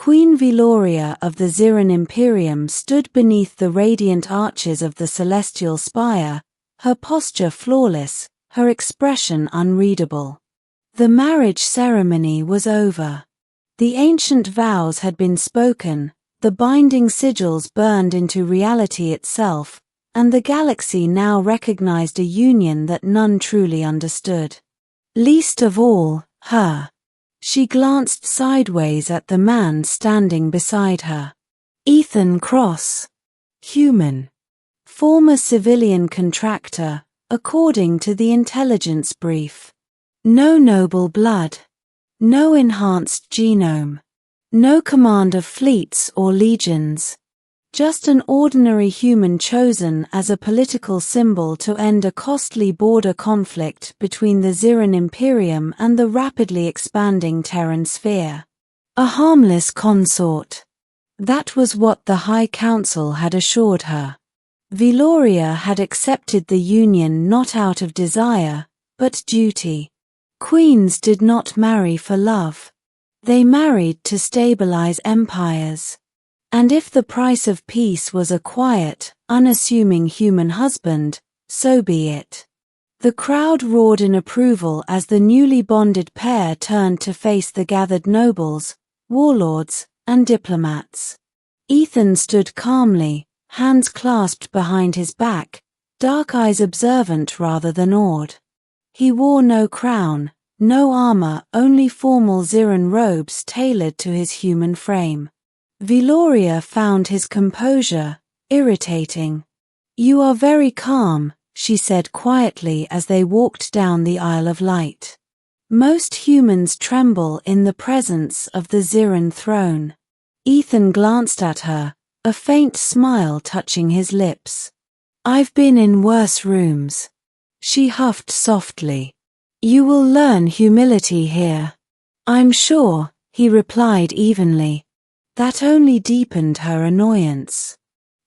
Queen Veloria of the Ziran Imperium stood beneath the radiant arches of the celestial spire, her posture flawless, her expression unreadable. The marriage ceremony was over. The ancient vows had been spoken, the binding sigils burned into reality itself, and the galaxy now recognized a union that none truly understood. Least of all, her. She glanced sideways at the man standing beside her. Ethan Cross. Human. Former civilian contractor, according to the intelligence brief. No noble blood. No enhanced genome. No command of fleets or legions. Just an ordinary human chosen as a political symbol to end a costly border conflict between the Ziran Imperium and the rapidly expanding Terran sphere. A harmless consort. That was what the High Council had assured her. Veloria had accepted the union not out of desire, but duty. Queens did not marry for love. They married to stabilize empires. And if the price of peace was a quiet, unassuming human husband, so be it. The crowd roared in approval as the newly bonded pair turned to face the gathered nobles, warlords, and diplomats. Ethan stood calmly, hands clasped behind his back, dark eyes observant rather than awed. He wore no crown, no armor, only formal Ziran robes tailored to his human frame. Veloria found his composure irritating. "You are very calm," she said quietly as they walked down the aisle of light. Most humans tremble in the presence of the Ziran throne. Ethan glanced at her, a faint smile touching his lips. "I've been in worse rooms." She huffed softly. "You will learn humility here." "I'm sure," he replied evenly. That only deepened her annoyance.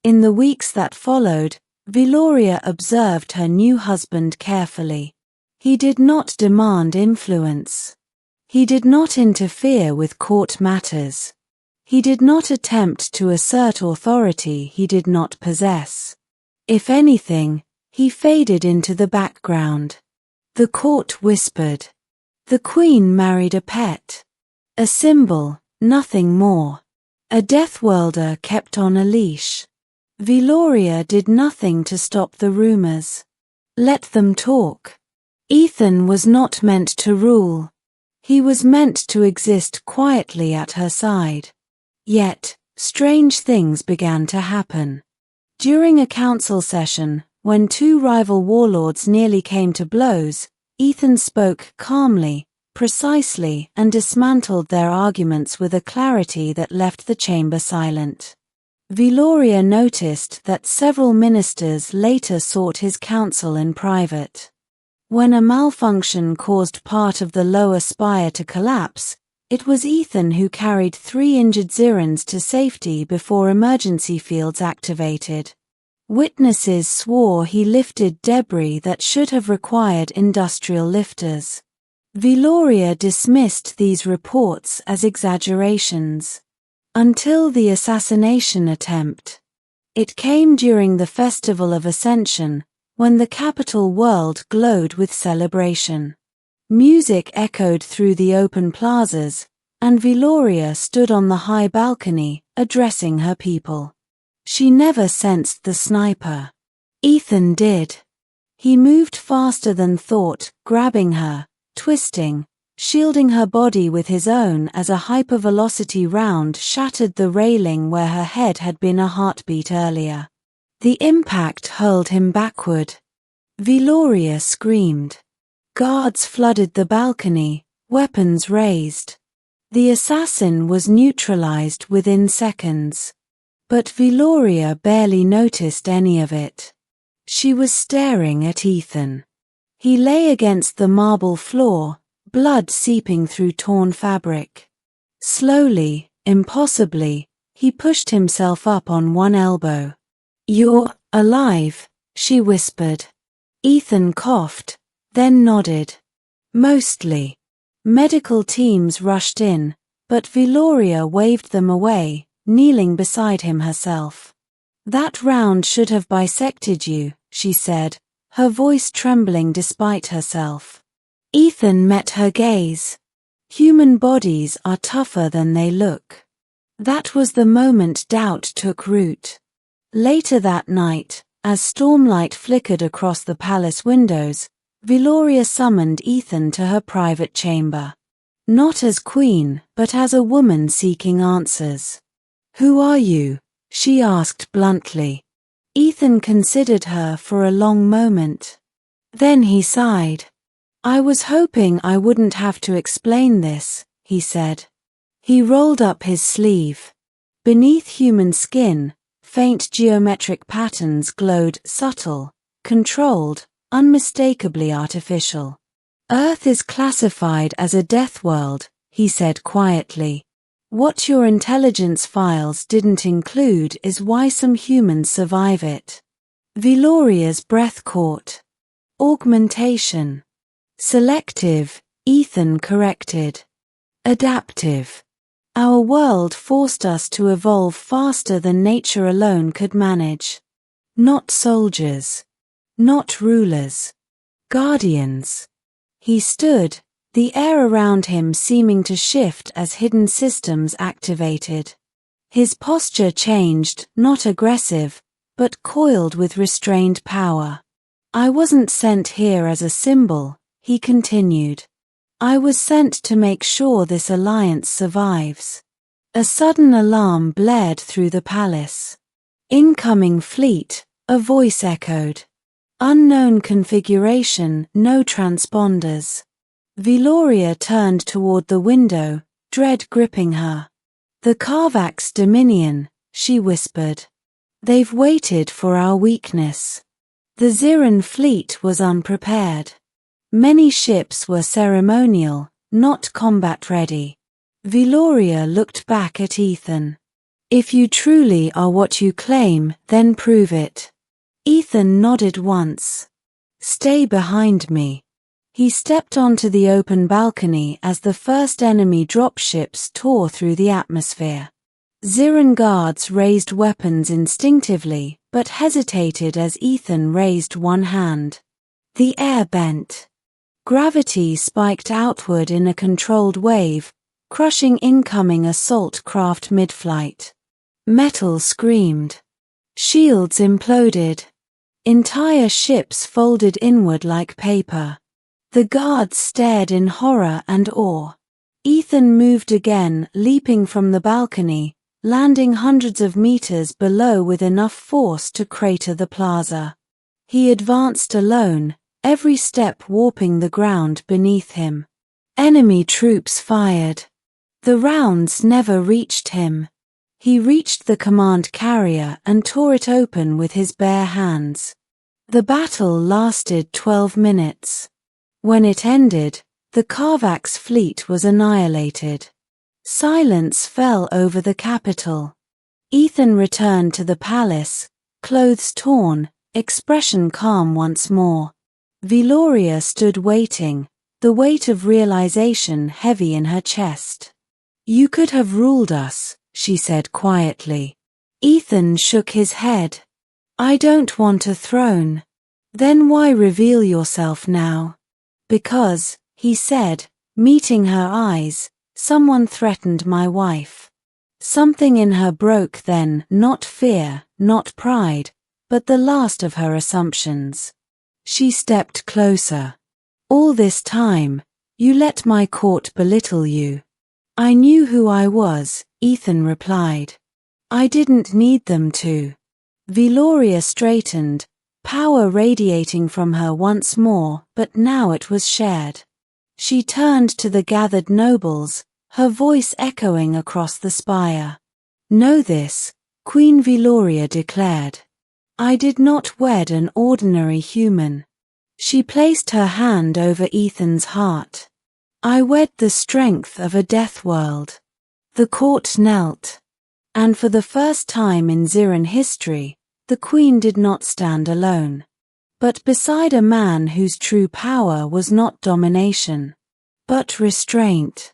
In the weeks that followed, Veloria observed her new husband carefully. He did not demand influence. He did not interfere with court matters. He did not attempt to assert authority he did not possess. If anything, he faded into the background. The court whispered. The queen married a pet. A symbol, nothing more. A Deathworlder kept on a leash. Veloria did nothing to stop the rumors. Let them talk. Ethan was not meant to rule. He was meant to exist quietly at her side. Yet, strange things began to happen. During a council session, when two rival warlords nearly came to blows, Ethan spoke calmly, precisely, and dismantled their arguments with a clarity that left the chamber silent. Veloria noticed that several ministers later sought his counsel in private. When a malfunction caused part of the lower spire to collapse, it was Ethan who carried 3 injured Zirans to safety before emergency fields activated. Witnesses swore he lifted debris that should have required industrial lifters. Veloria dismissed these reports as exaggerations. Until the assassination attempt. It came during the Festival of Ascension, when the capital world glowed with celebration. Music echoed through the open plazas, and Veloria stood on the high balcony, addressing her people. She never sensed the sniper. Ethan did. He moved faster than thought, grabbing her, twisting, shielding her body with his own as a hypervelocity round shattered the railing where her head had been a heartbeat earlier. The impact hurled him backward. Veloria screamed. Guards flooded the balcony, weapons raised. The assassin was neutralized within seconds. But Veloria barely noticed any of it. She was staring at Ethan. He lay against the marble floor, blood seeping through torn fabric. Slowly, impossibly, he pushed himself up on one elbow. "You're alive," she whispered. Ethan coughed, then nodded. "Mostly." Medical teams rushed in, but Veloria waved them away, kneeling beside him herself. "That round should have bisected you," she said, her voice trembling despite herself. Ethan met her gaze. "Human bodies are tougher than they look." That was the moment doubt took root. Later that night, as stormlight flickered across the palace windows, Veloria summoned Ethan to her private chamber. Not as queen, but as a woman seeking answers. "Who are you?" she asked bluntly. Ethan considered her for a long moment. Then he sighed. "I was hoping I wouldn't have to explain this," he said. He rolled up his sleeve. Beneath human skin, faint geometric patterns glowed subtle, controlled, unmistakably artificial. "Earth is classified as a death world," he said quietly. "What your intelligence files didn't include is why some humans survive it." Veloria's breath caught. "Augmentation." "Selective," Ethan corrected. "Adaptive. Our world forced us to evolve faster than nature alone could manage. Not soldiers. Not rulers. Guardians." He stood, the air around him seeming to shift as hidden systems activated. His posture changed, not aggressive, but coiled with restrained power. "I wasn't sent here as a symbol," he continued. "I was sent to make sure this alliance survives." A sudden alarm blared through the palace. "Incoming fleet," a voice echoed. "Unknown configuration, no transponders." Veloria turned toward the window, dread gripping her. "The Carvax Dominion," she whispered. "They've waited for our weakness." The Ziran fleet was unprepared. Many ships were ceremonial, not combat-ready. Veloria looked back at Ethan. "If you truly are what you claim, then prove it." Ethan nodded once. "Stay behind me." He stepped onto the open balcony as the first enemy dropships tore through the atmosphere. Ziran guards raised weapons instinctively, but hesitated as Ethan raised one hand. The air bent. Gravity spiked outward in a controlled wave, crushing incoming assault craft mid-flight. Metal screamed. Shields imploded. Entire ships folded inward like paper. The guards stared in horror and awe. Ethan moved again, leaping from the balcony, landing hundreds of meters below with enough force to crater the plaza. He advanced alone, every step warping the ground beneath him. Enemy troops fired. The rounds never reached him. He reached the command carrier and tore it open with his bare hands. The battle lasted 12 minutes. When it ended, the Carvax fleet was annihilated. Silence fell over the capital. Ethan returned to the palace, clothes torn, expression calm once more. Veloria stood waiting, the weight of realization heavy in her chest. "You could have ruled us," she said quietly. Ethan shook his head. "I don't want a throne." "Then why reveal yourself now?" "Because," he said, meeting her eyes, "someone threatened my wife." Something in her broke then, not fear, not pride, but the last of her assumptions. She stepped closer. "All this time, you let my court belittle you." "I knew who I was," Ethan replied. "I didn't need them to." Veloria straightened, power radiating from her once more, but now it was shared. She turned to the gathered nobles, her voice echoing across the spire. "Know this," Queen Veloria declared. "I did not wed an ordinary human." She placed her hand over Ethan's heart. "I wed the strength of a death world." The court knelt. And for the first time in Ziran history, the queen did not stand alone. But beside a man whose true power was not domination, but restraint.